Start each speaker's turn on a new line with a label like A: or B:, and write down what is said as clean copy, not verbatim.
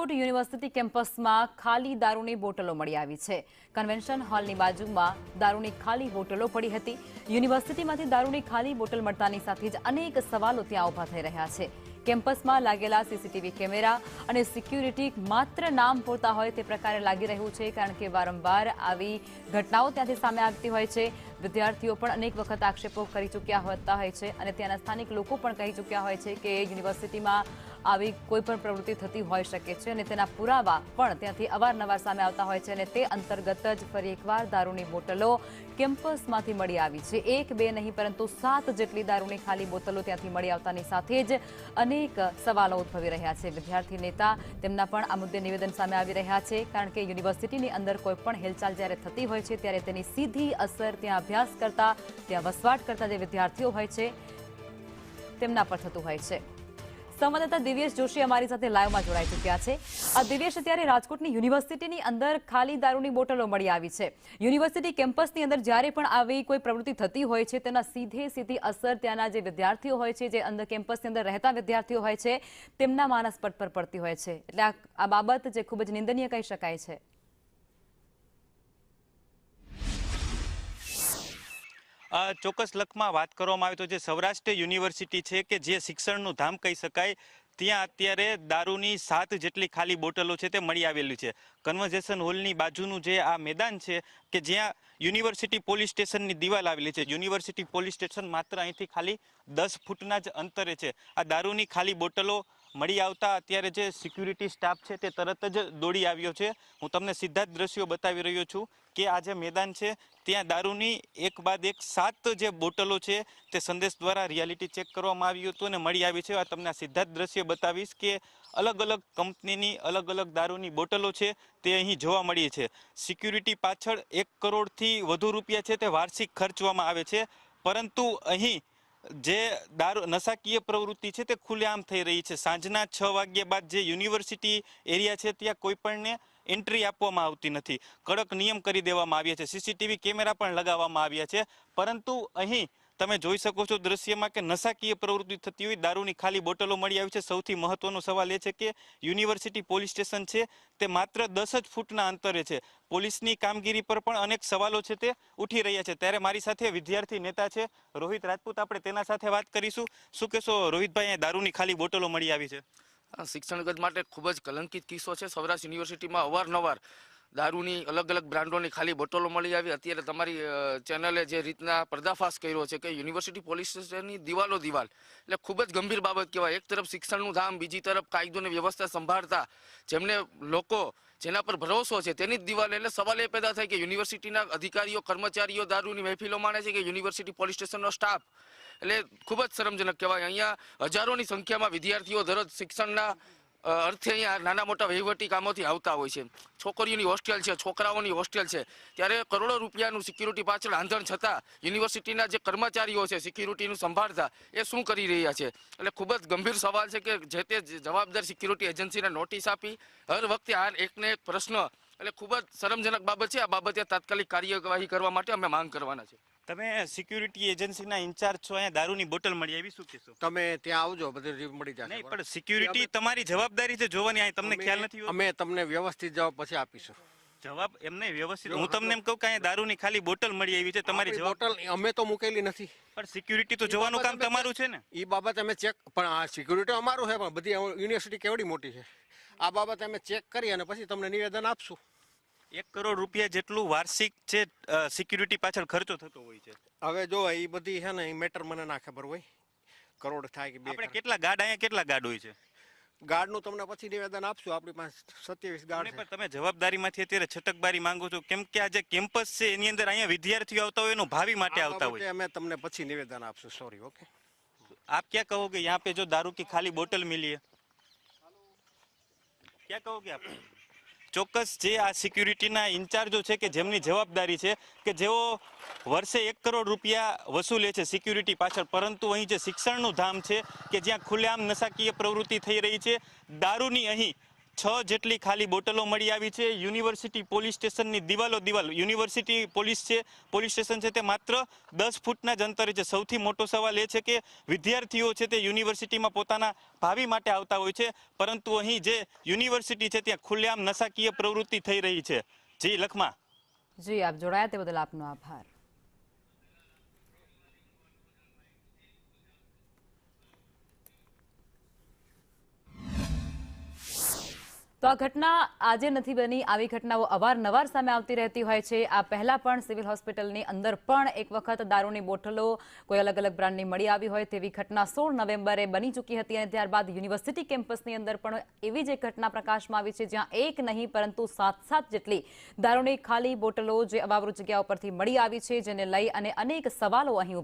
A: Rajkot university કેમ્પસમાં ખાલી દારૂની બોટલો મળી આવી છે। કન્વેન્શન હોલની બાજુમાં દારૂની ખાલી બોટલો પડી હતી। યુનિવર્સિટીમાંથી દારૂની ખાલી બોટલ મળતાની સાથે જ અનેક સવાલો ત્યાં ઊભા થઈ રહ્યા છે। કેમ્પસમાં લાગેલા સીસીટીવી કેમેરા અને સિક્યુરિટી માત્ર નામ પૂરતા હોય તે પ્રકારે લાગી રહ્યું છે, કારણ કે વારંવાર આવી ઘટનાઓ ત્યાંથી સામે આવતી હોય છે। વિદ્યાર્થીઓ પણ અનેક વખત આક્ષેપો કરી ચૂક્યા હોતા હોય છે અને ત્યાંના સ્થાનિક લોકો પણ કહી ચૂક્યા હોય છે કે યુનિવર્સિટીમાં આવી કોઈ પણ પ્રવૃત્તિ થતી હોઈ શકે છે અને તેના પુરાવા પણ ત્યાંથી અવારનવાર સામે આવતા હોય છે અને તે અંતર્ગત જ ફરી એકવાર દારૂની બોટલો કેમ્પસમાંથી મળી આવી છે। એક બે નહીં પરંતુ 7 જેટલી દારૂની ખાલી બોટલો ત્યાંથી મળી આવતાની સાથે જ અનેક સવાલો ઉદ્ભવી રહ્યા છે। વિદ્યાર્થી નેતા તેમના પણ આ મુદ્દે નિવેદન સામે આવી રહ્યા છે, કારણ કે યુનિવર્સિટીની અંદર કોઈ પણ હિલચાલ જ્યારે થતી હોય છે ત્યારે તેની સીધી અસર ત્યાં અભ્યાસ કરતા, ત્યાં વસવાટ કરતા જે વિદ્યાર્થીઓ હોય છે તેમના પર થતું હોય છે। સંવાદદાતા દિવ્યેશ જોશી અમારી સાથે લાઈવમાં જોડાઈ ચૂક્યા છે। દિવ્યેશ, અત્યારે રાજકોટની યુનિવર્સિટીની અંદર ખાલી દારૂની બોટલો મળી આવી છે। યુનિવર્સિટી કેમ્પસની અંદર જ્યારે પણ આવી કોઈ પ્રવૃત્તિ થતી હોય છે તેના સીધી અસર ત્યાંના જે વિદ્યાર્થીઓ હોય છે, જે અંદર કેમ્પસની અંદર રહેતા વિદ્યાર્થીઓ હોય છે, તેમના માનસપટ પર પડતી હોય છે। એટલે આ બાબત જે ખૂબ જ નિંદનીય કહી શકાય છે।
B: ચોક્કસ લખમાં વાત કરવામાં આવે તો જે સૌરાષ્ટ્ર યુનિવર્સિટી છે કે જે શિક્ષણનું ધામ કહી શકાય, ત્યાં અત્યારે દારૂની 7 જેટલી ખાલી બોટલો છે તે મળી આવેલી છે। કન્વર્ઝેશન હોલની બાજુનું જે આ મેદાન છે કે જ્યાં યુનિવર્સિટી પોલીસ સ્ટેશનની દિવાલ આવેલી છે, યુનિવર્સિટી પોલીસ સ્ટેશન માત્ર અહીંથી ખાલી 10 ફૂટના જ અંતરે છે। આ દારૂની ખાલી બોટલો મળી આવતા અત્યારે જે સિક્યુરિટી સ્ટાફ છે તે તરત જ દોડી આવ્યો છે। હું તમને સીધા જ દ્રશ્યો બતાવી રહ્યો છું કે આ જે મેદાન છે ત્યાં દારૂની એક બાદ એક 7 જે બોટલો છે તે સંદેશ દ્વારા રિયાલિટી ચેક કરવામાં આવ્યું હતું અને મળી આવી છે। આ તમને સીધા જ દ્રશ્ય બતાવીશ કે અલગ અલગ કંપનીની અલગ અલગ દારૂની બોટલો છે તે અહીં જોવા મળી છે। સિક્યુરિટી પાછળ 1 કરોડથી વધુ રૂપિયા છે તે વાર્ષિક ખર્ચવામાં આવે છે, પરંતુ અહીં જે નશાકીય પ્રવૃત્તિ છે તે ખુલ્લેઆમ થઈ રહી છે। સાંજના 6 વાગ્યા બાદ જે યુનિવર્સિટી એરિયા છે ત્યાં કોઈ પણને એન્ટ્રી આપવામાં આવતી નથી। કડક નિયમ કરી દેવામાં આવ્યા છે, સીસીટીવી કેમેરા પણ લગાવવામાં આવ્યા છે, પરંતુ અહીં તમે જોઈ શકો છો દ્રશ્યમાં કે નશાકીય પ્રવૃત્તિ થતી હોય, દારૂની ખાલી બોટલો મળી આવી છે। સૌથી મહત્વનો સવાલ એ છે કે યુનિવર્સિટી પોલીસ સ્ટેશન છે તે માત્ર 10 જ ફૂટના અંતરે છે। પોલીસની કામગીરી પર પણ અનેક સવાલો છે તે ઉઠી રહ્યા છે। ત્યારે મારી સાથે વિદ્યાર્થી નેતા છે રોહિત રાજપૂત, આપણે તેના સાથે વાત કરીશું। શું કહેશો રોહિતભાઈ, દારૂની ખાલી બોટલો મળી આવી છે?
C: શિક્ષણ માટે ખૂબ જ કલંકિત કિસ્સો છે। સૌરાષ્ટ્ર યુનિવર્સિટીમાં અવારનવાર દારૂની અલગ અલગ બ્રાન્ડોની ખાલી બોટલો મળી આવી। અત્યારે તમારી ચેનલે જે રીતના પર્દાફાશ કર્યો છે કે યુનિવર્સિટી પોલીસ સ્ટેશનની દિવાલ એટલે ખૂબ જ ગંભીર બાબત કહેવાય। એક તરફ શિક્ષણનું ધામ, બીજી તરફ કાયદો અને વ્યવસ્થા સંભાળતા જેમને લોકો જેના પર ભરોસો છે તેની જ દિવાલ, એટલે સવાલ એ પેદા થાય કે યુનિવર્સિટીના અધિકારીઓ કર્મચારીઓ દારૂની મહેફિલો માણે છે કે યુનિવર્સિટી પોલીસ સ્ટેશનનો સ્ટાફ? એટલે ખૂબ જ શરમજનક કહેવાય। અહીંયા હજારોની સંખ્યામાં વિદ્યાર્થીઓ દરરોજ શિક્ષણના અર્થે અહીંયા નાના મોટા વહીવટી કામોથી આવતા હોય છે। છોકરીઓની હોસ્ટેલ છે, છોકરાઓની હોસ્ટેલ છે, ત્યારે કરોડો રૂપિયાનું સિક્યુરિટી પાછળ આંધણ છતાં યુનિવર્સિટીના જે કર્મચારીઓ છે સિક્યુરિટીનું સંભાળતા એ શું કરી રહ્યા છે? એટલે ખૂબ જ ગંભીર સવાલ છે કે જે તે જવાબદાર સિક્યુરિટી એજન્સીને નોટિસ આપી હર વખતે આ એકને એક પ્રશ્ન, એટલે ખૂબ જ શરમજનક બાબત છે। આ બાબતે તાત્કાલિક કાર્યવાહી કરવા માટે અમે માંગ કરવાના છે।
B: તમે સિક્યુરિટી એજન્સીના ઇન્ચાર્જ છો, અહીંયા દારૂની બોટલ મળી આવી, શું કહેશો?
D: તમે ત્યાં આવજો, બધું મળી જશે।
B: નહીં, પણ સિક્યુરિટી તમારી જવાબદારી છે જોવાની, અહીં તમને ખ્યાલ નથી?
D: અમે તમને વ્યવસ્થિત જવાબ પછી આપીશું।
B: જવાબ એમને વ્યવસ્થિત, હું તમને એમ કહું કે અહીંયા દારૂની ખાલી બોટલ મળી આવી છે, તમારી
D: બોટલ અમે તો મૂકેલી નથી,
B: પણ સિક્યુરિટી તો જોવાનું કામ તમારું છે ને?
D: એ બાબત અમે ચેક, પણ આ સિક્યુરિટી અમારું છે, પણ બધી યુનિવર્સિટી કેવડી મોટી છે, આ બાબત અમે ચેક કરી અને પછી તમને નિવેદન આપશું।
B: 1 કરોડ રૂપિયા જેટલું વાર્ષિક છે સિક્યુરિટી પાછળ ખર્ચો થતો હોય છે।
D: હવે જો એ બધી છે ને એ મેટર મને ના ખબર હોય, કરોડ થાય કે 2
B: આપણે કેટલા ગાર્ડ, અહીંયા કેટલા ગાર્ડ હોય છે?
D: ગાર્ડનું તમને પછી નિવેદન આપશું। આપણી પાસે 27 ગાર્ડ છે।
B: પણ તમે જવાબદારીમાંથી અત્યારે છટકબારી માંગો છો, કેમ કે આ જે કેમ્પસ છે એની અંદર અહીંયા વિદ્યાર્થીઓ આવતા હોય એનું ભાવિ માટે આવતા હોય।
D: અમે તમને પછી નિવેદન આપશું। Sorry, okay.
B: आप क्या कहोगे यहाँ पे जो दारू की खाली बोतल मिली है, क्या कहोगे आप? ચોક્કસ જે આ સિક્યુરિટીના ઇન્ચાર્જો છે કે જેમની જવાબદારી છે કે જેઓ વર્ષે 1 કરોડ રૂપિયા વસૂલે છે સિક્યુરિટી પાછળ, પરંતુ અહીં જે શિક્ષણનું ધામ છે કે જ્યાં ખુલ્લેઆમ નશાકીય પ્રવૃત્તિ થઈ રહી છે, દારૂની અહીં 6 જેટલી ખાલી બોટલો મળી આવી છે. યુનિવર્સિટી પોલીસ સ્ટેશનની દિવાલો યુનિવર્સિટી પોલીસ સ્ટેશન છે તે માત્ર 10 ફૂટના જ અંતરે છે. સૌથી મોટો સવાલ એ છે કે વિદ્યાર્થીઓ છે તે યુનિવર્સિટીમાં પોતાના ભાવિ માટે આવતા હોય છે, પરંતુ અહીં જે યુનિવર્સિટી છે ત્યાં ખુલ્લેઆમ નશાકીય પ્રવૃત્તિ થઈ રહી છે. જી લખમા.
A: જી, આપ જોડાયા તે બદલ આપનો આભાર. તો આ ઘટના આજે નથી બની. આવી ઘટનાઓ અવારનવાર સામે આવતી રહેતી હોય છે. આ પહેલા પણ સિવિલ હોસ્પિટલની અંદર પણ એક વખત દારૂની બોટલો કોઈ અલગ અલગ બ્રાન્ડની મળી આવી હોય તેવી ઘટના 16 નવેમ્બરે બની ચૂકી હતી અને ત્યારબાદ યુનિવર્સિટી કેમ્પસની અંદર પણ એવી જ એક ઘટના પ્રકાશમાં આવી છે જ્યાં એક નહીં પરંતુ 7 જેટલી દારૂની ખાલી બોટલો જે અવાવરૂ જગ્યાઓ પરથી મળી આવી છે, જેને લઈ અને અનેક સવાલો અહીં